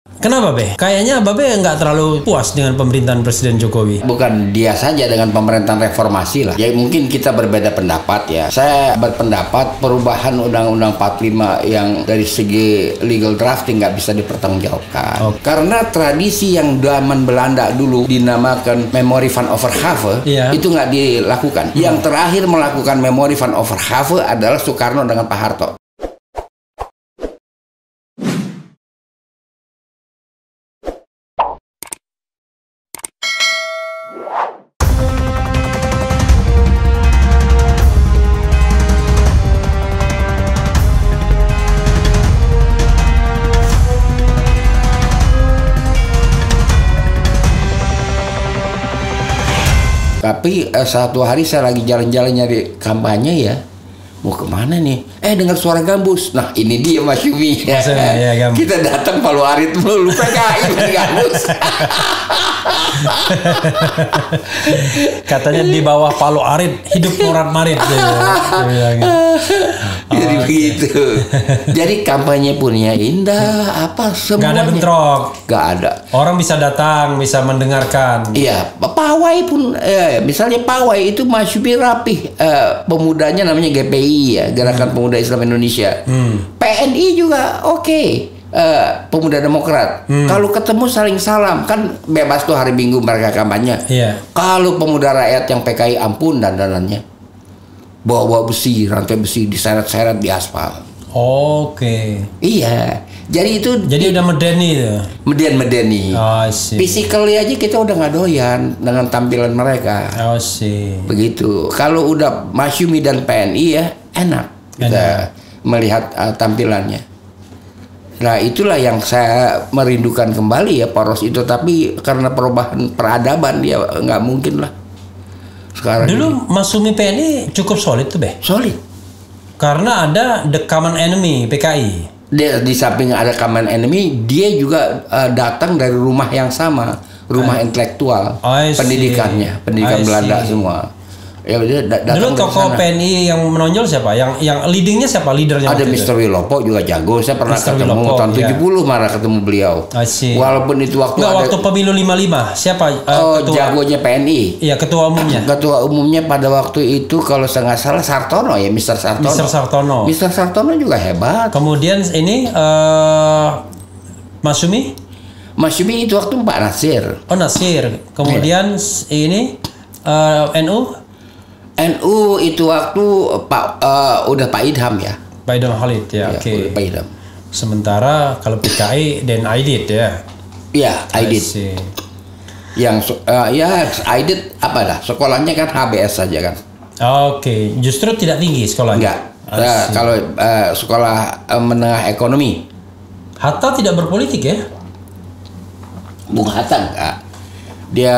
Kenapa, Be? Kayaknya Babe nggak terlalu puas dengan pemerintahan Presiden Jokowi. Bukan dia saja dengan pemerintahan reformasi lah. Ya mungkin kita berbeda pendapat ya. Saya berpendapat perubahan Undang-Undang 45 yang dari segi legal drafting nggak bisa dipertanggungjawabkan. Karena tradisi yang zaman Belanda dulu dinamakan Memorie van Overgave itu nggak dilakukan. Yang terakhir melakukan Memorie van Overgave adalah Soekarno dengan Pak Harto. Tapi satu hari saya lagi jalan-jalan nyari kampanye ya. Mau kemana nih? Dengar suara gambus. Nah ini dia Mas Yumi. Ya, kita datang Palu Arit melulu PKI gambus. Katanya di bawah Palu Arit hidup Murad Marit. Jadi begitu. Jadi kampanye punya indah apa semuanya. Gak ada bentrok. Gak ada. Orang bisa datang, bisa mendengarkan. Iya, pawai pun, misalnya pawai itu Mas Yumi rapih. Pemudanya namanya GPI ya, Gerakan Pemuda Islam Indonesia. PNI juga oke. Pemuda Demokrat. Kalau ketemu saling salam kan bebas tuh hari Minggu mereka kampanye. Kalau pemuda rakyat yang PKI ampun dandanannya. Bawa besi, rantai besi diseret-seret di aspal. Iya. Jadi itu udah medeni itu. Medeni. Physically aja kita udah nggak doyan dengan tampilan mereka. Begitu. Kalau udah Mas Yumi dan PNI ya enak kita melihat tampilannya. Nah itulah yang saya merindukan kembali ya poros itu. Tapi karena perubahan peradaban ya nggak mungkin lah. Sekarang dulu Mas Yumi PNI cukup solid tuh, Be. Solid. Karena ada the common enemy PKI. Dia di samping ada common enemy, dia juga datang dari rumah yang sama, rumah intelektual, pendidikan Belanda semua. Ya dia dulu tokoh PNI yang menonjol siapa? Yang leadingnya siapa? Leadernya? Ada Mr. Wilopo juga jago. Saya pernah ketemu tahun 70 malah ketemu beliau. Walaupun itu waktu waktu pemilu 55 siapa? Jagonya PNI. Iya, ketua umumnya. Ketua umumnya pada waktu itu kalau saya nggak salah Sartono ya, Mr. Sartono. Mr. Sartono juga hebat. Kemudian ini Mas Yumi? Mas Yumi itu waktu Pak Nasir. Nasir. Kemudian ini NU? NU itu waktu udah Pak Idham ya. Pak Idham Khalid ya, oke. Pak Idham. Sementara kalau PKI dan Aidit ya. Iya, Aidit. Yang Aidit apa dah? Sekolahnya kan HBS saja kan. Justru tidak tinggi sekolahnya. Enggak. Kalau sekolah menengah ekonomi. Hatta tidak berpolitik ya? Bung Hatta enggak. Dia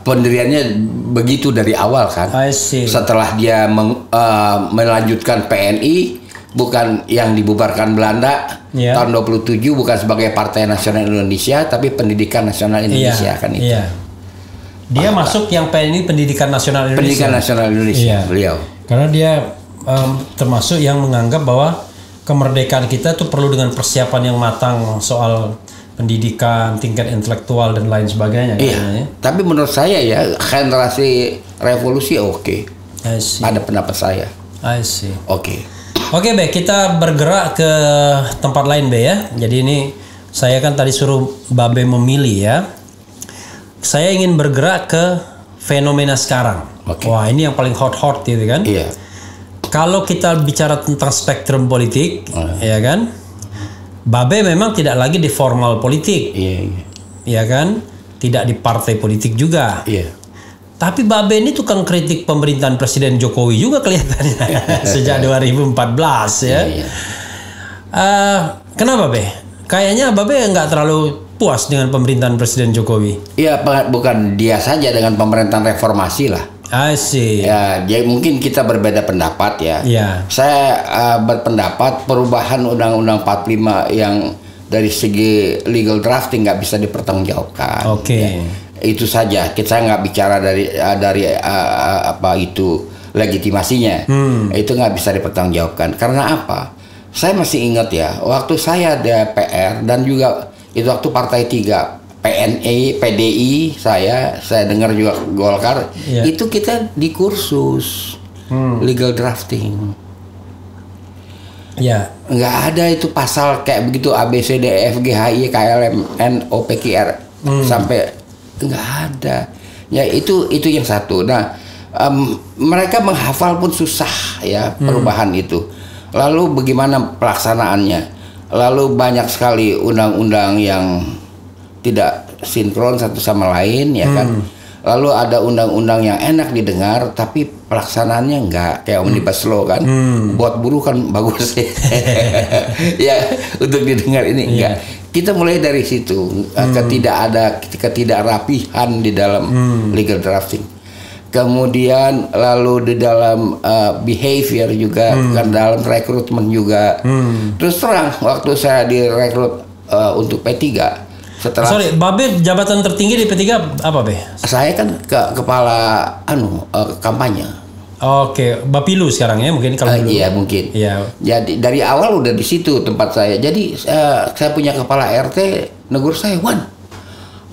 pendiriannya begitu dari awal kan. Setelah dia melanjutkan PNI, bukan yang dibubarkan Belanda tahun 27, bukan sebagai Partai Nasional Indonesia, tapi Pendidikan Nasional Indonesia kan itu. Dia masuk yang PNI Pendidikan Nasional Indonesia. Pendidikan Nasional Indonesia beliau. Karena dia termasuk yang menganggap bahwa kemerdekaan kita tuh perlu dengan persiapan yang matang soal pendidikan, tingkat intelektual dan lain sebagainya. Tapi menurut saya ya generasi revolusi oke. Ada pendapat saya. Oke, Be, kita bergerak ke tempat lain, Be ya. Jadi ini saya kan tadi suruh Babe memilih ya. Saya ingin bergerak ke fenomena sekarang. Wah, ini yang paling hot gitu kan. Kalau kita bicara tentang spektrum politik, ya kan? Babe memang tidak lagi di formal politik, ya kan? Tidak di partai politik juga. Tapi Babe ini tukang kritik pemerintahan Presiden Jokowi juga kelihatannya sejak 2014 ya. Kenapa, Be? Kayaknya Babe nggak terlalu puas dengan pemerintahan Presiden Jokowi. Iya, bukan dia saja dengan pemerintahan reformasi lah. Ya, jadi mungkin kita berbeda pendapat ya. Saya berpendapat perubahan Undang-Undang 45 yang dari segi legal drafting nggak bisa dipertanggungjawabkan. Itu saja. Kita nggak bicara dari apa itu legitimasinya. Itu nggak bisa dipertanggungjawabkan. Karena apa? Saya masih ingat ya, waktu saya DPR dan juga itu waktu Partai 3, PNI, PDI, saya dengar juga Golkar, itu kita di kursus legal drafting. Ya. Nggak ada itu pasal kayak begitu A B C D E F G H I K L M N O P Q R sampai nggak ada. Ya itu yang satu. Nah, mereka menghafal pun susah ya perubahan itu. Lalu bagaimana pelaksanaannya? Lalu banyak sekali undang-undang yang tidak sinkron satu sama lain ya kan. Lalu ada undang-undang yang enak didengar tapi pelaksanaannya enggak, kayak omnibus law kan. Buat buruh kan bagus ya untuk didengar ini enggak. Kita mulai dari situ, ketidakrapihan di dalam legal drafting. Kemudian lalu di dalam behavior juga, kan dalam rekrutmen juga. Terus terang waktu saya direkrut untuk P3 setelah Babe jabatan tertinggi di P3 apa, Be? Saya kan kepala kampanye. Oke, Bapilu sekarang ya mungkin kalau dulu. Iya mungkin. Iya. Jadi dari awal udah di situ tempat saya. Jadi saya punya kepala RT negur saya, "Wan,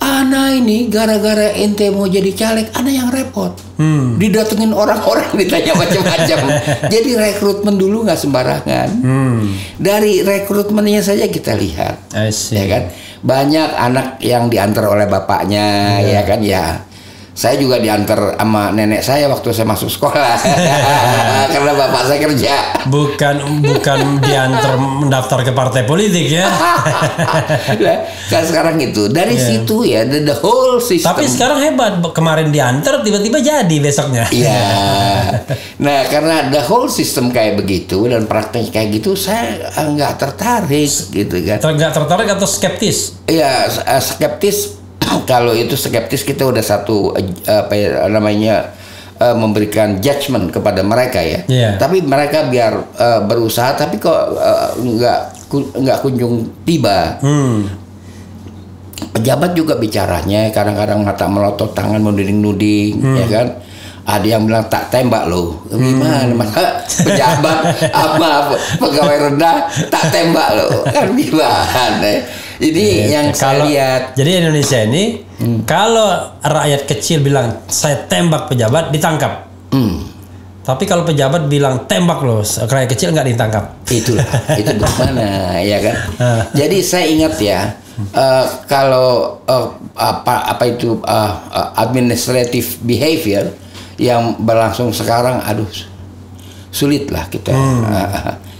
ana ini gara-gara ente mau jadi caleg, ana yang repot. Didatengin orang-orang ditanya macam-macam. Jadi rekrutmen dulu nggak sembarangan. Dari rekrutmennya saja kita lihat, ya kan? Banyak anak yang diantar oleh bapaknya, ya kan ya. Saya juga diantar sama nenek saya waktu saya masuk sekolah karena bapak saya kerja. Bukan diantar mendaftar ke partai politik ya. Kan sekarang itu dari situ ya the whole system. Tapi sekarang hebat, kemarin diantar tiba-tiba jadi besoknya. Iya. Nah karena the whole system kayak begitu dan praktek kayak gitu saya nggak tertarik gitu kan. Nggak tertarik atau skeptis? Iya skeptis. Kalau itu skeptis kita udah satu memberikan judgment kepada mereka ya. Tapi mereka biar berusaha tapi kok nggak kunjung tiba. Pejabat juga bicaranya kadang-kadang mata melotot tangan menuding-nuding ya kan. Ada yang bilang tak tembak loh. Gimana masa pejabat apa pegawai rendah tak tembak loh. Kan gimana? Ini yang saya lihat. Jadi Indonesia ini kalau rakyat kecil bilang saya tembak pejabat ditangkap. Tapi kalau pejabat bilang tembak loh, rakyat kecil nggak ditangkap. Itu bagaimana ya kan? Jadi saya ingat ya kalau apa itu administrative behavior yang berlangsung sekarang, aduh sulit lah kita.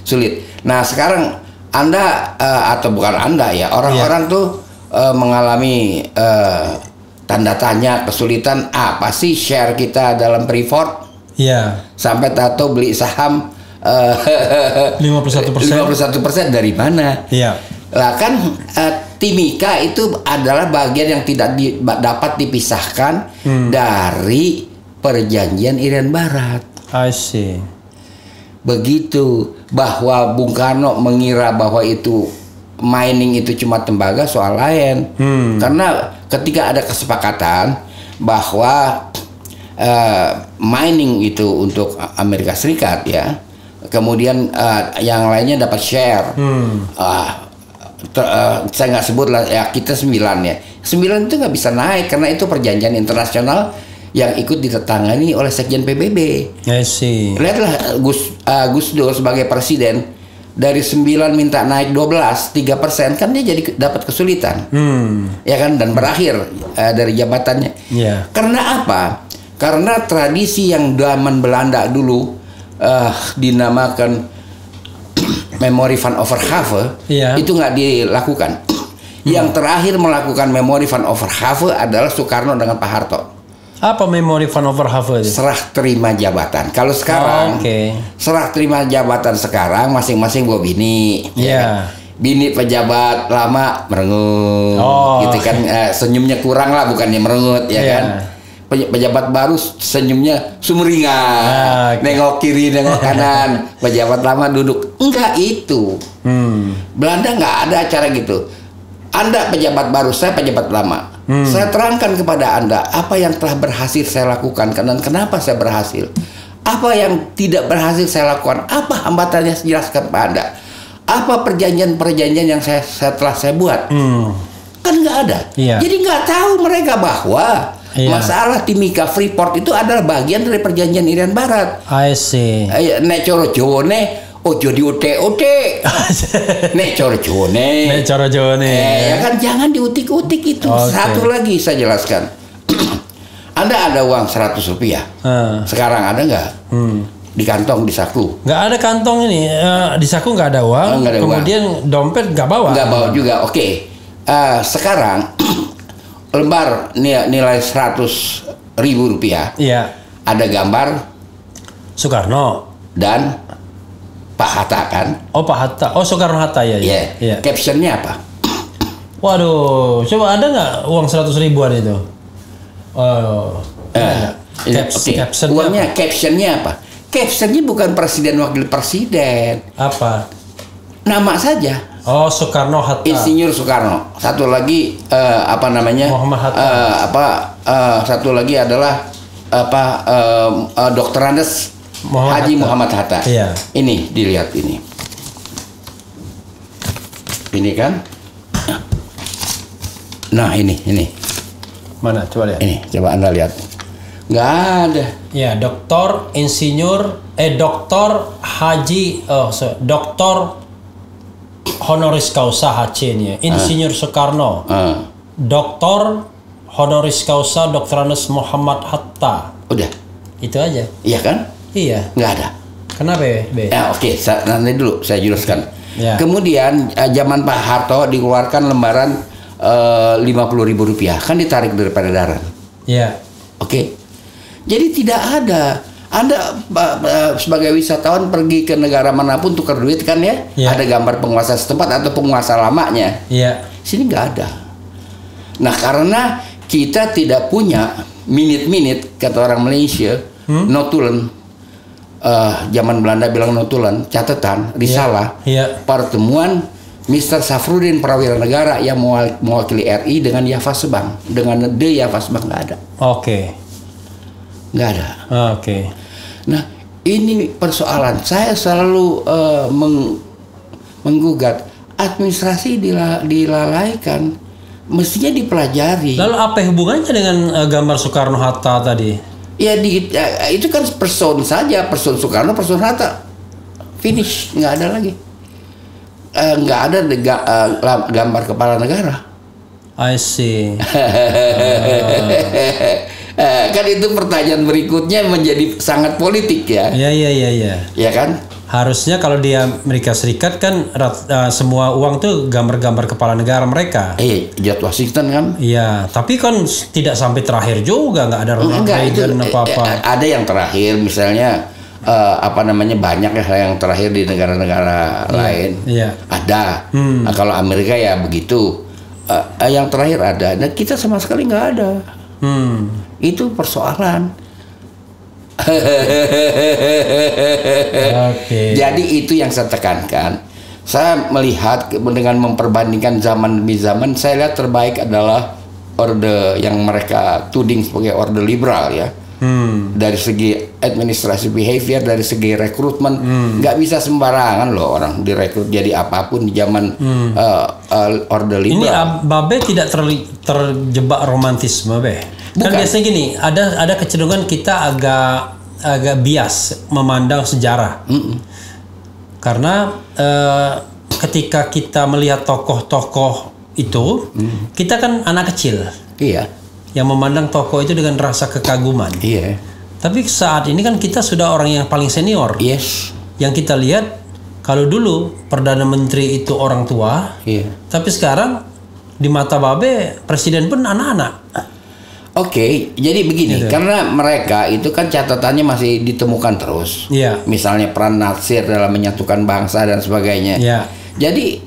Sulit. Nah sekarang Anda atau bukan Anda ya, orang-orang tuh mengalami tanda tanya, kesulitan apa sih share kita dalam Freeport? Sampai tato beli saham 51% dari mana? Lah kan Timika itu adalah bagian yang tidak dapat dipisahkan dari perjanjian Irian Barat. I see. Begitu, bahwa Bung Karno mengira bahwa itu mining itu cuma tembaga soal lain. Karena ketika ada kesepakatan bahwa mining itu untuk Amerika Serikat ya, kemudian yang lainnya dapat share. Saya nggak sebut lah ya, kita 9 ya. 9 itu nggak bisa naik karena itu perjanjian internasional yang ikut ditetangani oleh Sekjen PBB. Lihatlah Gus Dur sebagai presiden dari 9 minta naik 12, 3% kan dia jadi dapat kesulitan, ya kan, dan berakhir dari jabatannya. Karena apa? Karena tradisi yang zaman Belanda dulu dinamakan Memory van Overgave itu nggak dilakukan. Yang terakhir melakukan Memory van Overgave adalah Soekarno dengan Pak Harto. Apa Memory van Overgave itu? Serah terima jabatan. Kalau sekarang serah terima jabatan sekarang masing-masing bawa bini. Ya kan? Bini pejabat lama merengut, gitu kan, senyumnya kurang lah, bukannya merengut ya kan. Pejabat baru senyumnya sumringah, nengok kiri nengok kanan. Pejabat lama duduk, enggak itu. Belanda nggak ada acara gitu. Anda pejabat baru, saya pejabat lama. Saya terangkan kepada Anda apa yang telah berhasil saya lakukan dan kenapa saya berhasil. Apa yang tidak berhasil saya lakukan, apa hambatannya, jelaskan kepada Anda. Apa perjanjian-perjanjian yang setelah saya buat? Kan nggak ada. Jadi nggak tahu mereka bahwa masalah Timika Freeport itu adalah bagian dari perjanjian Irian Barat. I see. Nek coro Jawane ojo diutek-utek. Nek coro Jawane. Ya kan jangan diutik-utik itu. Satu lagi saya jelaskan. Anda ada uang 100 rupiah. Sekarang ada nggak? Di kantong, di saku. Nggak ada kantong ini. Di saku nggak ada uang. Nggak ada kemudian uang. Dompet nggak bawa. Nggak bawa juga. Oke. Sekarang lembar nilai 100.000 rupiah. Iya. Ada gambar Soekarno dan Pak Hatta kan? Oh, Pak Hatta. Oh, Soekarno Hatta ya. Iya. Captionnya apa? Waduh, coba ada nggak uang 100 ribuan itu? Uangnya captionnya apa? Captionnya bukan presiden wakil presiden. Apa? Nama saja. Oh, Soekarno Hatta. Insinyur Soekarno. Satu lagi apa namanya? Muhammad Hatta. Satu lagi adalah Dr. Andes Haji Hatta. Muhammad Hatta. Iya. Ini dilihat ini. Ini kan? Nah ini. Mana? Coba lihat. Ini, coba Anda lihat. Nggak ada. Ya, Doktor Haji, Doktor honoris causa HC nya, Insinyur Soekarno. Doktor honoris causa Dr. Andes Muhammad Hatta. Udah. Itu aja. Iya kan? Iya. Nggak ada. Kenapa B? Oke, nanti dulu saya jelaskan. Ya. Kemudian zaman Pak Harto dikeluarkan lembaran 50.000 rupiah, kan ditarik dari peredaran. Iya. Oke. Jadi tidak ada. Anda sebagai wisatawan pergi ke negara manapun tukar duit kan ya? Ada gambar penguasa setempat atau penguasa lamanya. Iya. Sini nggak ada. Nah karena kita tidak punya minute kata orang Malaysia, notulen. Zaman Belanda bilang notulen, catatan, risalah, pertemuan Mr. Safruddin Prawira Negara yang mewakili RI dengan Yava Sebang, dengan D Yava Sebang nggak ada. Oke. Nggak ada. Oke. Nah ini persoalan. Saya selalu menggugat administrasi dilalaikan, mestinya dipelajari. Lalu apa hubungannya dengan gambar Soekarno Hatta tadi? Ya itu kan person saja, person Soekarno, person Hatta, finish, nggak ada lagi. Nggak ada gambar kepala negara. I see. Kan itu pertanyaan berikutnya menjadi sangat politik ya. Iya. Ya kan? Harusnya kalau di Amerika Serikat kan semua uang tuh gambar-gambar kepala negara mereka. George Washington kan? Iya, tapi kan tidak sampai terakhir juga, nggak ada Ronald Reagan apa-apa. Ada yang terakhir misalnya banyak ya yang terakhir di negara-negara lain. Iya. Ada. Nah, kalau Amerika ya begitu. Yang terakhir ada. Nah, kita sama sekali nggak ada. Itu persoalan. Jadi itu yang saya tekankan. Saya melihat dengan memperbandingkan zaman demi zaman, saya lihat terbaik adalah orde yang mereka tuding sebagai orde liberal ya. Dari segi administrasi behavior, dari segi rekrutmen, nggak bisa sembarangan loh orang direkrut jadi apapun di zaman orde liberal. Ini Babe tidak terjebak romantisme, Be. Kan biasanya gini, ada kecenderungan kita agak bias memandang sejarah. Karena ketika kita melihat tokoh-tokoh itu, kita kan anak kecil. Iya. Yang memandang tokoh itu dengan rasa kekaguman. Iya. Tapi saat ini kan kita sudah orang yang paling senior. Yes. Yang kita lihat, kalau dulu Perdana Menteri itu orang tua, tapi sekarang di mata Babe presiden pun anak-anak. Oke, jadi begini, karena mereka itu kan catatannya masih ditemukan terus. Misalnya peran Natsir dalam menyatukan bangsa dan sebagainya. Jadi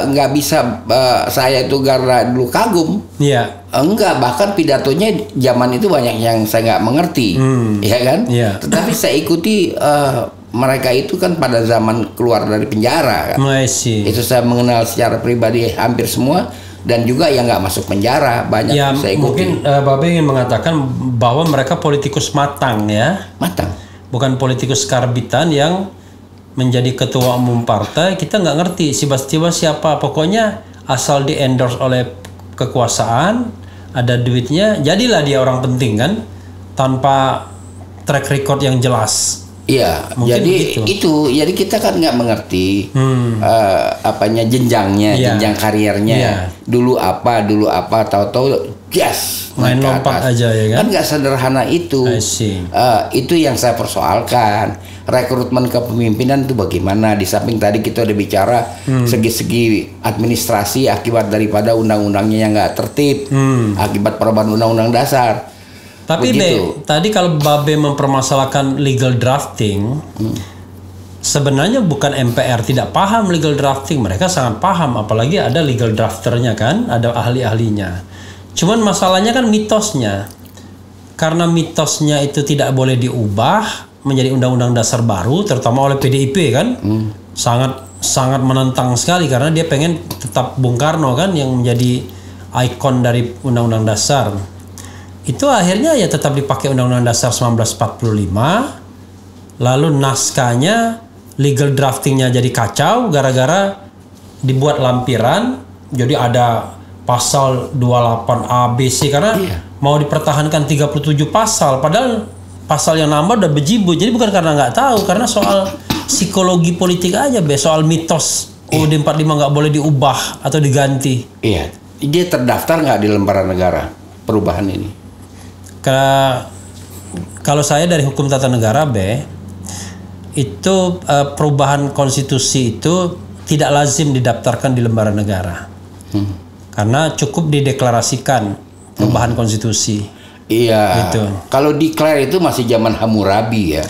nggak bisa saya itu karena dulu kagum. Enggak, bahkan pidatonya zaman itu banyak yang saya nggak mengerti, ya kan? Tetapi saya ikuti mereka itu kan pada zaman keluar dari penjara kan. Itu saya mengenal secara pribadi hampir semua. Dan juga yang nggak masuk penjara banyak ya, saya ikuti. Mungkin Babe ingin mengatakan bahwa mereka politikus matang ya. Matang. Bukan politikus karbitan yang menjadi ketua umum partai, kita nggak ngerti tiba-tiba siapa, pokoknya asal di endorse oleh kekuasaan, ada duitnya, jadilah dia orang penting kan, tanpa track record yang jelas. Iya, jadi begitu. Jadi kita kan nggak mengerti apanya jenjangnya, jenjang karirnya. Dulu apa, tahu-tahu main lompat aja ya kan? Kan nggak sederhana itu. Itu yang saya persoalkan. Rekrutmen kepemimpinan itu bagaimana? Di samping tadi kita udah bicara segi-segi administrasi akibat daripada undang-undangnya yang nggak tertib, akibat perubahan undang-undang dasar. Tapi tadi kalau Babe mempermasalahkan legal drafting, sebenarnya bukan MPR tidak paham legal drafting, mereka sangat paham, apalagi ada legal drafternya kan, ada ahli-ahlinya. Cuman masalahnya kan mitosnya, karena mitosnya itu tidak boleh diubah menjadi undang-undang dasar baru, terutama oleh PDIP kan, sangat menentang sekali karena dia pengen tetap Bung Karno kan yang menjadi ikon dari undang-undang dasar. Itu akhirnya ya tetap dipakai Undang-Undang Dasar 1945, lalu naskahnya legal draftingnya jadi kacau gara-gara dibuat lampiran, jadi ada pasal 28A, B, C karena mau dipertahankan 37 pasal, padahal pasal yang nambah udah bejibu. Jadi bukan karena nggak tahu, karena soal psikologi politik aja, soal mitos UUD 45 nggak boleh diubah atau diganti. Iya, dia terdaftar nggak di lembaran negara perubahan ini? Kalau saya dari hukum tata negara itu perubahan konstitusi itu tidak lazim didaftarkan di lembaran negara, karena cukup dideklarasikan perubahan konstitusi. Iya. Gitu. Kalau declare itu masih zaman Hammurabi ya,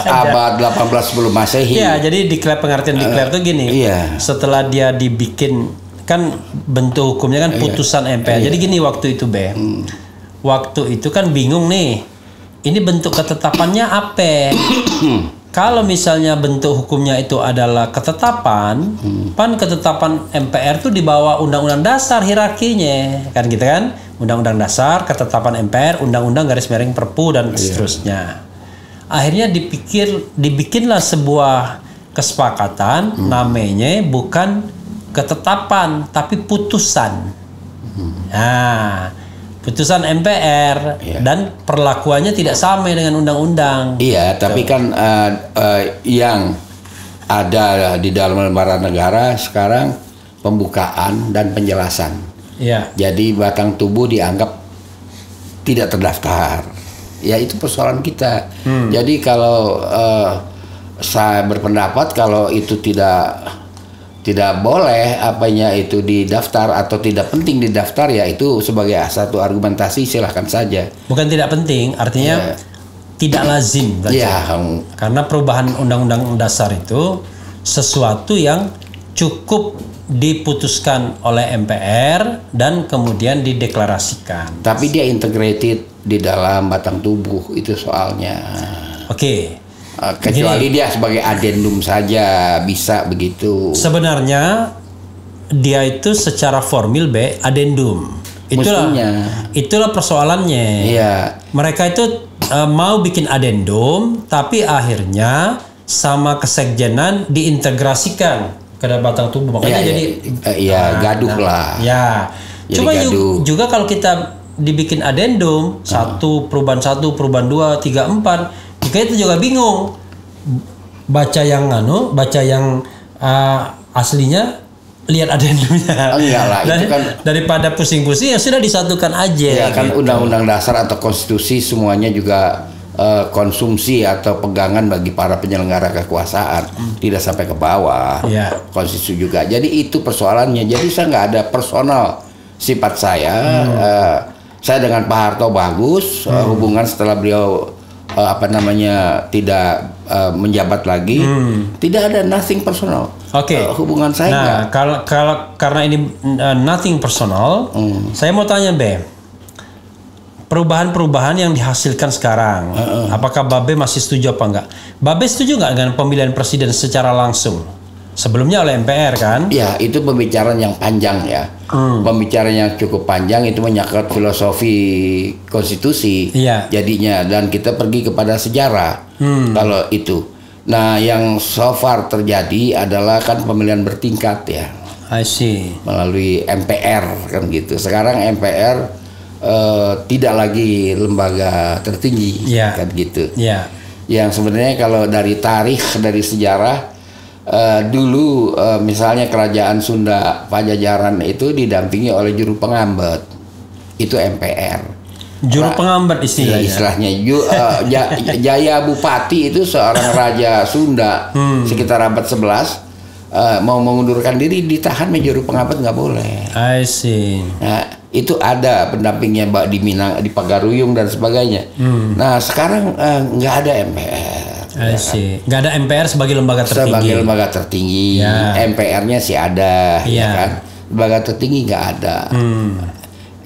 abad 18 sebelum Masehi. Iya, jadi declare, pengertian declare itu gini. Setelah dia dibikin kan bentuk hukumnya kan putusan MPR. Jadi gini waktu itu waktu itu kan bingung nih, ini bentuk ketetapannya apa? Kalau misalnya bentuk hukumnya itu adalah ketetapan, ketetapan MPR itu di bawah Undang-Undang Dasar hierarkinya, kan gitu kan? Undang-Undang Dasar, ketetapan MPR, Undang-Undang garis miring Perpu dan seterusnya. Akhirnya dibikinlah sebuah kesepakatan, namanya bukan ketetapan tapi putusan. Nah, putusan MPR dan perlakuannya tidak sama dengan undang-undang. Iya, tapi kan yang ada di dalam lembaran negara sekarang pembukaan dan penjelasan. Iya. Jadi batang tubuh dianggap tidak terdaftar. Ya itu persoalan kita. Jadi kalau saya berpendapat kalau itu tidak boleh apanya itu didaftar atau tidak penting didaftar, ya itu sebagai satu argumentasi silahkan saja. Bukan tidak penting, artinya tidak lazim. Karena perubahan undang-undang dasar itu sesuatu yang cukup diputuskan oleh MPR dan kemudian dideklarasikan. Tapi dia integrated di dalam batang tubuh, itu soalnya. Oke. Kecuali dia sebagai adendum saja bisa begitu. Sebenarnya dia itu secara formil adendum. Itulah persoalannya. Iya. Mereka itu mau bikin adendum, tapi akhirnya sama kesekjenan diintegrasikan ke dalam batang tubuh. Makanya jadi gaduh lah. Ya. Cuma juga kalau kita dibikin adendum perubahan 1, perubahan 2, 3, 4. Kita juga bingung baca yang aslinya, lihat adendumnya. Enggak lah, itu kan daripada pusing-pusing ya sudah disatukan aja. Ya kan gitu. Undang-undang dasar atau konstitusi semuanya juga konsumsi atau pegangan bagi para penyelenggara kekuasaan, tidak sampai ke bawah. Konstitusi juga. Jadi itu persoalannya. Jadi saya nggak ada personal sifat saya. Saya dengan Pak Harto bagus, hubungan setelah beliau tidak menjabat lagi, tidak ada nothing personal. Hubungan saya. Nah, kalau karena ini nothing personal, saya mau tanya perubahan-perubahan yang dihasilkan sekarang, apakah Babe masih setuju apa enggak? Babe setuju nggak dengan pemilihan presiden secara langsung? Sebelumnya oleh MPR kan? Ya, itu pembicaraan yang panjang ya. Pembicaraan yang cukup panjang, itu menyangkut filosofi konstitusi jadinya, dan kita pergi kepada sejarah kalau itu. Nah, yang so far terjadi adalah kan pemilihan bertingkat ya. I see. Melalui MPR kan gitu. Sekarang MPR tidak lagi lembaga tertinggi kan gitu. Yang sebenarnya kalau dari tarikh, dari sejarah dulu misalnya kerajaan Sunda Pajajaran itu didampingi oleh juru pengambet. Itu MPR. Juru pengambet istilahnya. Jaya Bupati itu seorang raja Sunda sekitar abad 11 mau mengundurkan diri, ditahan juru pengambet, nggak boleh. I see. Nah, itu ada pendampingnya di Minang, di Pagaruyung dan sebagainya. Nah, sekarang nggak ada MPR. I see. Nggak ada MPR sebagai lembaga tertinggi. Sebagai lembaga tertinggi. MPR-nya sih ada, ya kan? Lembaga tertinggi nggak ada.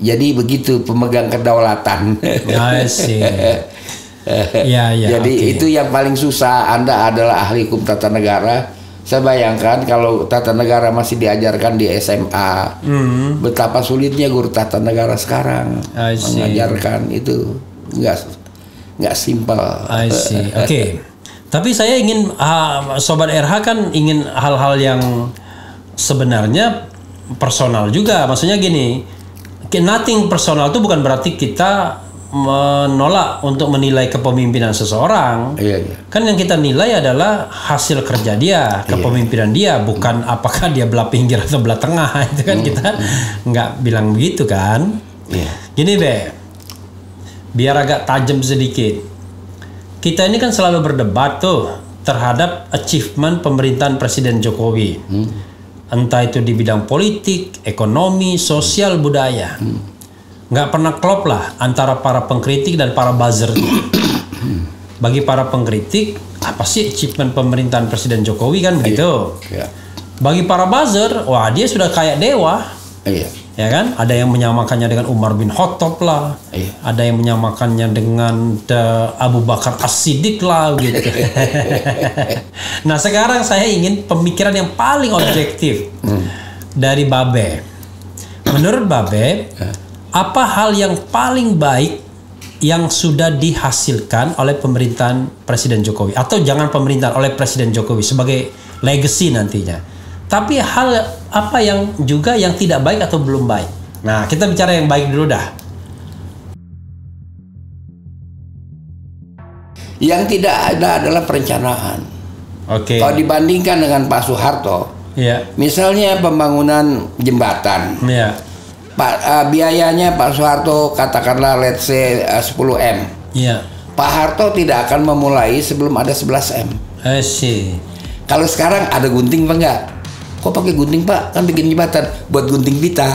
Jadi begitu pemegang kedaulatan. I see. Jadi itu yang paling susah. Anda adalah ahli hukum tata negara. Saya bayangkan kalau tata negara masih diajarkan di SMA, betapa sulitnya guru tata negara sekarang mengajarkan itu nggak simpel. I see. Oke. Tapi saya ingin Sobat RH kan ingin hal-hal yang sebenarnya personal juga. Maksudnya gini. Nothing personal itu bukan berarti kita menolak untuk menilai kepemimpinan seseorang. Kan yang kita nilai adalah hasil kerja dia, kepemimpinan dia, bukan apakah dia belah pinggir atau belah tengah. Itu kan kita nggak bilang begitu kan. Gini biar agak tajam sedikit. Kita ini kan selalu berdebat tuh terhadap achievement pemerintahan Presiden Jokowi. Entah itu di bidang politik, ekonomi, sosial, budaya. Nggak pernah klop lah antara para pengkritik dan para buzzer. Bagi para pengkritik, apa sih achievement pemerintahan Presiden Jokowi kan begitu. Bagi para buzzer, wah dia sudah kayak dewa. Ya kan? Ada yang menyamakannya dengan Umar bin Khattab lah. Ada yang menyamakannya dengan Abu Bakar As-Siddiq lah gitu. Nah, sekarang saya ingin pemikiran yang paling objektif dari Babe. Menurut Babe, apa hal yang paling baik yang sudah dihasilkan oleh pemerintahan Presiden Jokowi, atau jangan pemerintahan, oleh Presiden Jokowi sebagai legacy nantinya? Tapi hal apa yang juga yang tidak baik atau belum baik? Nah, kita bicara yang baik dulu dah. Yang tidak ada adalah perencanaan. Kalau dibandingkan dengan Pak Soeharto, misalnya pembangunan jembatan, biayanya Pak Soeharto katakanlah let's say 10 M. Pak Harto tidak akan memulai sebelum ada 11 M. Kalau sekarang ada gunting apa enggak? Kok pakai gunting Pak? Kan bikin jembatan buat gunting pita.